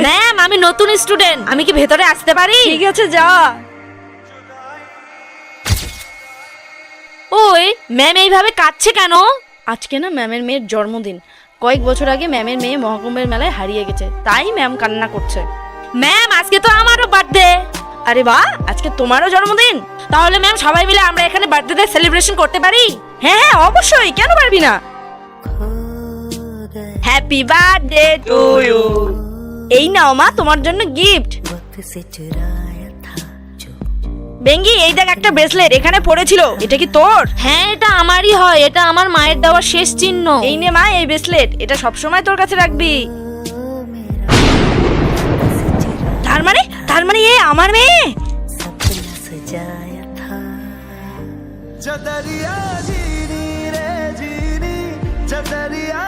Ma'am, আমি নতুন student, আমি কি ভেতরে আসতে পারি? ঠিক আছে, যা। ওই ম্যাম এইভাবে কাঁদছে কেন? আজকে না ম্যামের মেয়ের জন্মদিন। কয়েক বছর আগে ম্যামের মেয়ে মহাকুম্ভের মেলায় হারিয়ে গেছে, তাই ম্যাম কান্না করছে। ম্যাম, আজকে তো আমারও বার্থডে। আরে বাহ, আজকে তোমারও জন্মদিন? তাহলে ম্যাম সবাই মিলে আমরা এখানে বার্থডে সেলিব্রেশন করতে পারি? হ্যাঁ হ্যাঁ, অবশ্যই, কেন পারবি না। Happy birthday to you. এই নাও মা, তোমার জন্য গিফট। বেঙ্গি, এই দেখ একটা ব্রেসলেট এখানে পড়েছিল, এটা কি তোর? হ্যাঁ, এটা আমারই হয়, এটা আমার মায়ের দেওয়া শেষ চিহ্ন। এই নে মা, এই ব্রেসলেট, এটা সবসময় তোর কাছে রাখবি। তার মানে এ আমার মেয়ে। जब दरिया जीनी रे जीनी जब दरिया